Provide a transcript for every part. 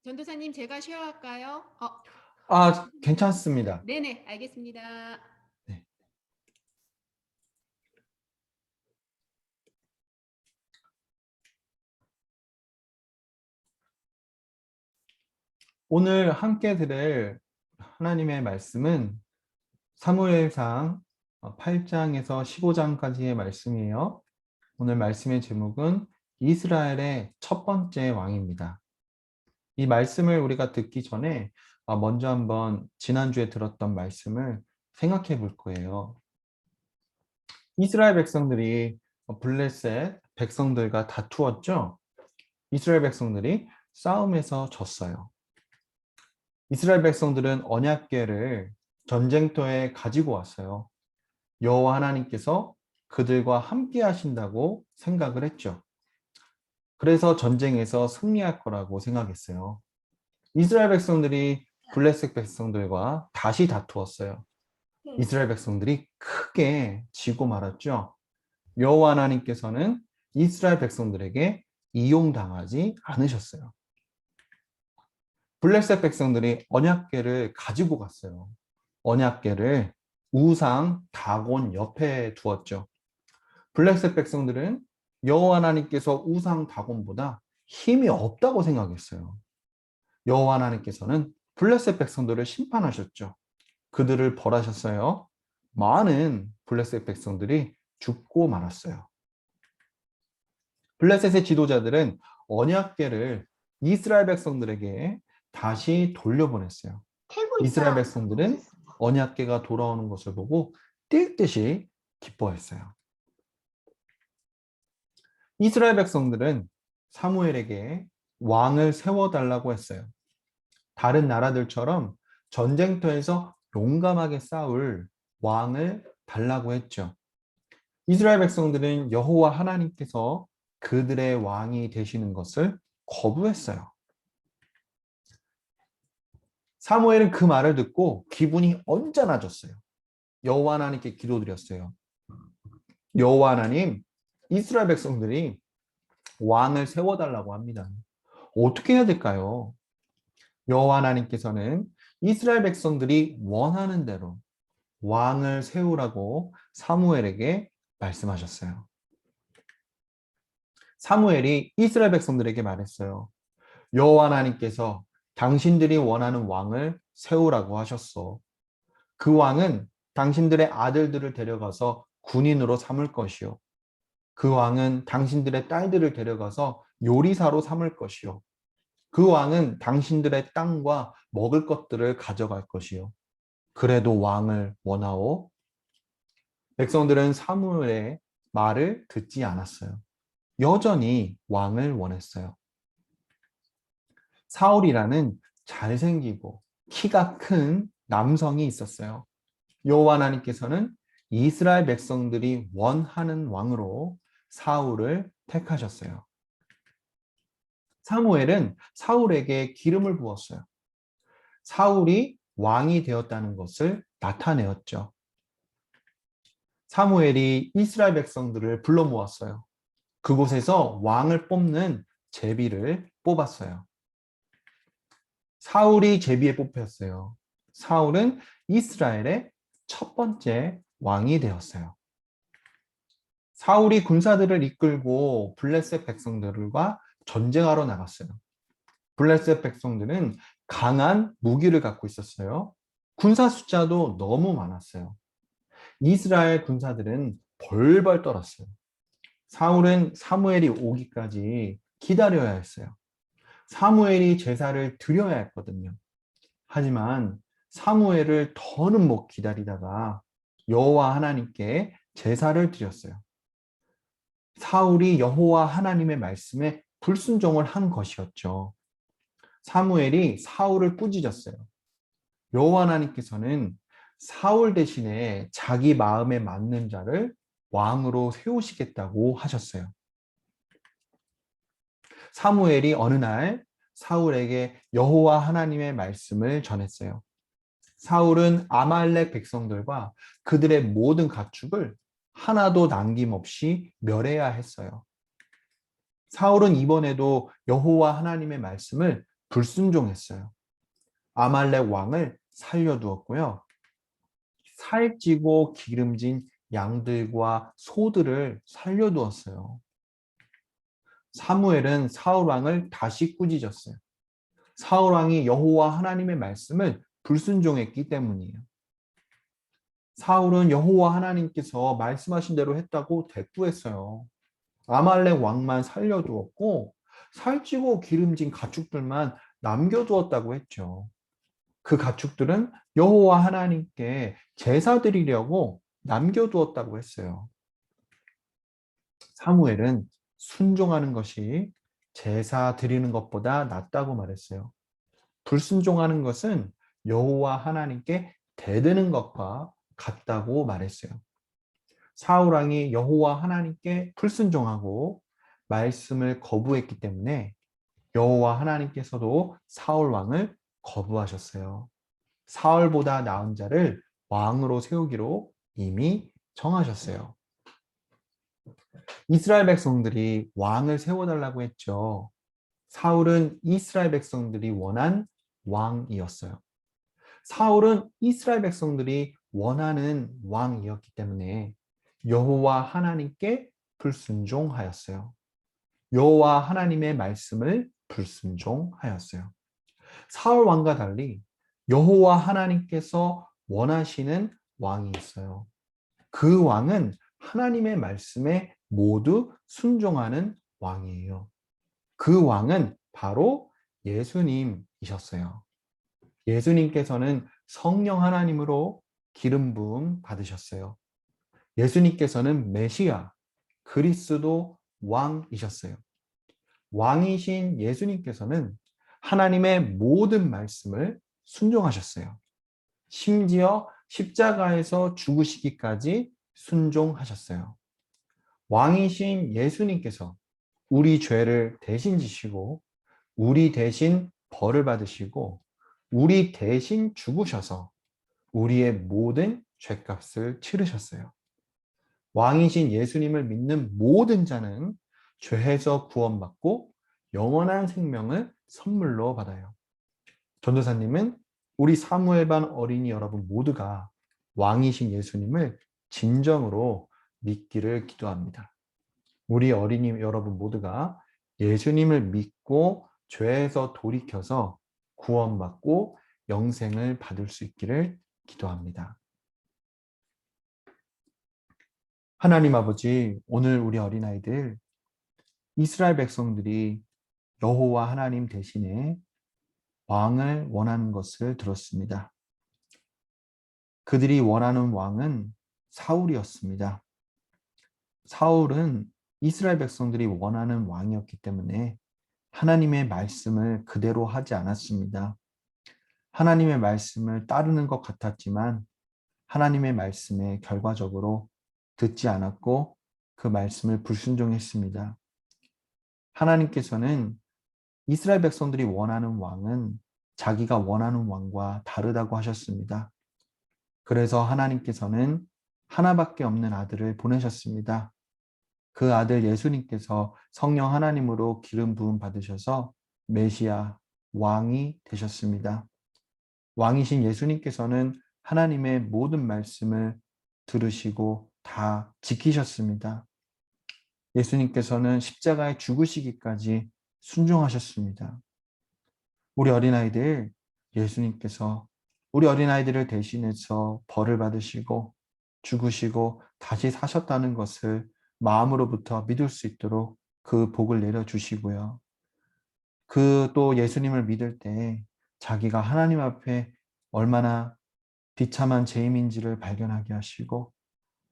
전도사님, 제가 쉐어할까요? 괜찮습니다. 네네, 알겠습니다. 네. 오늘 함께 들을 하나님의 말씀은 사무엘상 8장에서 15장까지의 말씀이에요. 오늘 말씀의 제목은 이스라엘의 첫 번째 왕입니다. 이 말씀을 우리가 듣기 전에 먼저 한번 지난주에 들었던 말씀을 생각해 볼 거예요. 이스라엘 백성들이 블레셋 백성들과 다투었죠. 이스라엘 백성들이 싸움에서 졌어요. 이스라엘 백성들은 언약궤를 전쟁터에 가지고 왔어요. 여호와 하나님께서 그들과 함께 하신다고 생각을 했죠. 그래서 전쟁에서 승리할 거라고 생각했어요. 이스라엘 백성들이 블레셋 백성들과 다시 다투었어요. 이스라엘 백성들이 크게 지고 말았죠. 여호와 하나님께서는 이스라엘 백성들에게 이용당하지 않으셨어요. 블레셋 백성들이 언약궤를 가지고 갔어요. 언약궤를 우상 다곤 옆에 두었죠. 블레셋 백성들은 여호와 하나님께서 우상 다곤보다 힘이 없다고 생각했어요. 여호와 하나님께서는 블레셋 백성들을 심판하셨죠. 그들을 벌하셨어요. 많은 블레셋 백성들이 죽고 말았어요. 블레셋의 지도자들은 언약궤를 이스라엘 백성들에게 다시 돌려보냈어요. 이스라엘 백성들은 언약궤가 돌아오는 것을 보고 뛸 듯이 기뻐했어요. 이스라엘 백성들은 사무엘에게 왕을 세워달라고 했어요. 다른 나라들처럼 전쟁터에서 용감하게 싸울 왕을 달라고 했죠. 이스라엘 백성들은 여호와 하나님께서 그들의 왕이 되시는 것을 거부했어요. 사무엘은 그 말을 듣고 기분이 언짢아졌어요. 여호와 하나님께 기도드렸어요. 여호와 하나님, 이스라엘 백성들이 왕을 세워달라고 합니다. 어떻게 해야 될까요? 여호와 하나님께서는 이스라엘 백성들이 원하는 대로 왕을 세우라고 사무엘에게 말씀하셨어요. 사무엘이 이스라엘 백성들에게 말했어요. 여호와 하나님께서 당신들이 원하는 왕을 세우라고 하셨어. 그 왕은 당신들의 아들들을 데려가서 군인으로 삼을 것이요. 그 왕은 당신들의 딸들을 데려가서 요리사로 삼을 것이요. 그 왕은 당신들의 땅과 먹을 것들을 가져갈 것이요. 그래도 왕을 원하오. 백성들은 사무엘의 말을 듣지 않았어요. 여전히 왕을 원했어요. 사울이라는 잘생기고 키가 큰 남성이 있었어요. 여호와 하나님께서는 이스라엘 백성들이 원하는 왕으로 사울을 택하셨어요. 사무엘은 사울에게 기름을 부었어요. 사울이 왕이 되었다는 것을 나타내었죠. 사무엘이 이스라엘 백성들을 불러 모았어요. 그곳에서 왕을 뽑는 제비를 뽑았어요. 사울이 제비에 뽑혔어요. 사울은 이스라엘의 첫 번째 왕이 되었어요. 사울이 군사들을 이끌고 블레셋 백성들과 전쟁하러 나갔어요. 블레셋 백성들은 강한 무기를 갖고 있었어요. 군사 숫자도 너무 많았어요. 이스라엘 군사들은 벌벌 떨었어요. 사울은 사무엘이 오기까지 기다려야 했어요. 사무엘이 제사를 드려야 했거든요. 하지만 사무엘을 더는 못 기다리다가 여호와 하나님께 제사를 드렸어요. 사울이 여호와 하나님의 말씀에 불순종을 한 것이었죠. 사무엘이 사울을 꾸짖었어요. 여호와 하나님께서는 사울 대신에 자기 마음에 맞는 자를 왕으로 세우시겠다고 하셨어요. 사무엘이 어느 날 사울에게 여호와 하나님의 말씀을 전했어요. 사울은 아말렉 백성들과 그들의 모든 가축을 하나도 남김없이 멸해야 했어요. 사울은 이번에도 여호와 하나님의 말씀을 불순종했어요. 아말렉 왕을 살려두었고요. 살찌고 기름진 양들과 소들을 살려두었어요. 사무엘은 사울 왕을 다시 꾸짖었어요. 사울 왕이 여호와 하나님의 말씀을 불순종했기 때문이에요. 사울은 여호와 하나님께서 말씀하신 대로 했다고 대꾸했어요. 아말렉 왕만 살려두었고 살찌고 기름진 가축들만 남겨두었다고 했죠. 그 가축들은 여호와 하나님께 제사 드리려고 남겨두었다고 했어요. 사무엘은 순종하는 것이 제사 드리는 것보다 낫다고 말했어요. 불순종하는 것은 여호와 하나님께 대드는 것과 같다고 말했어요. 사울 왕이 여호와 하나님께 불순종하고 말씀을 거부했기 때문에 여호와 하나님께서도 사울 왕을 거부하셨어요. 사울보다 나은 자를 왕으로 세우기로 이미 정하셨어요. 이스라엘 백성들이 왕을 세워달라고 했죠. 사울은 이스라엘 백성들이 원한 왕이었어요. 사울은 이스라엘 백성들이 원하는 왕이었기 때문에 여호와 하나님께 불순종하였어요. 여호와 하나님의 말씀을 불순종하였어요. 사울 왕과 달리 여호와 하나님께서 원하시는 왕이 있어요. 그 왕은 하나님의 말씀에 모두 순종하는 왕이에요. 그 왕은 바로 예수님이셨어요. 예수님께서는 성령 하나님으로 기름 부음 받으셨어요. 예수님께서는 메시아, 그리스도 왕이셨어요. 왕이신 예수님께서는 하나님의 모든 말씀을 순종하셨어요. 심지어 십자가에서 죽으시기까지 순종하셨어요. 왕이신 예수님께서 우리 죄를 대신 지시고 우리 대신 벌을 받으시고 우리 대신 죽으셔서 우리의 모든 죄값을 치르셨어요. 왕이신 예수님을 믿는 모든 자는 죄에서 구원받고 영원한 생명을 선물로 받아요. 전도사님은 우리 사무엘반 어린이 여러분 모두가 왕이신 예수님을 진정으로 믿기를 기도합니다. 우리 어린이 여러분 모두가 예수님을 믿고 죄에서 돌이켜서 구원받고 영생을 받을 수 있기를 기도합니다. 하나님 아버지, 오늘 우리 어린아이들 이스라엘 백성들이 여호와 하나님 대신에 왕을 원하는 것을 들었습니다. 그들이 원하는 왕은 사울이었습니다. 사울은 이스라엘 백성들이 원하는 왕이었기 때문에 하나님의 말씀을 그대로 하지 않았습니다. 하나님의 말씀을 따르는 것 같았지만 하나님의 말씀에 결과적으로 듣지 않았고 그 말씀을 불순종했습니다. 하나님께서는 이스라엘 백성들이 원하는 왕은 자기가 원하는 왕과 다르다고 하셨습니다. 그래서 하나님께서는 하나밖에 없는 아들을 보내셨습니다. 그 아들 예수님께서 성령 하나님으로 기름 부음 받으셔서 메시아 왕이 되셨습니다. 왕이신 예수님께서는 하나님의 모든 말씀을 들으시고 다 지키셨습니다. 예수님께서는 십자가에 죽으시기까지 순종하셨습니다. 우리 어린아이들, 예수님께서 우리 어린아이들을 대신해서 벌을 받으시고 죽으시고 다시 사셨다는 것을 마음으로부터 믿을 수 있도록 그 복을 내려주시고요. 그 또 예수님을 믿을 때 자기가 하나님 앞에 얼마나 비참한 죄인인지를 발견하게 하시고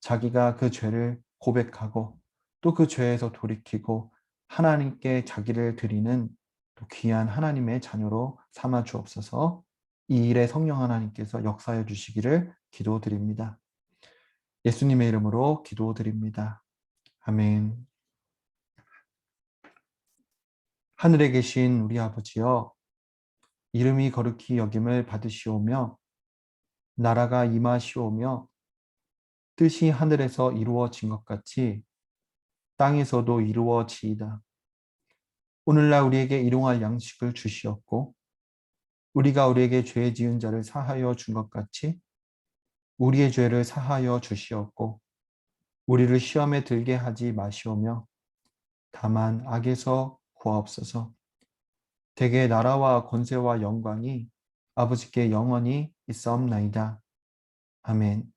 자기가 그 죄를 고백하고 또 그 죄에서 돌이키고 하나님께 자기를 드리는 또 귀한 하나님의 자녀로 삼아 주옵소서. 이 일에 성령 하나님께서 역사해 주시기를 기도드립니다. 예수님의 이름으로 기도드립니다. 아멘. 하늘에 계신 우리 아버지여, 이름이 거룩히 여김을 받으시오며 나라가 임하시오며 뜻이 하늘에서 이루어진 것 같이 땅에서도 이루어지이다. 오늘날 우리에게 일용할 양식을 주시었고 우리가 우리에게 죄 지은 자를 사하여 준 것 같이 우리의 죄를 사하여 주시었고 우리를 시험에 들게 하지 마시오며 다만 악에서 구하옵소서. 대개 나라와 권세와 영광이 아버지께 영원히 있사옵나이다. 아멘.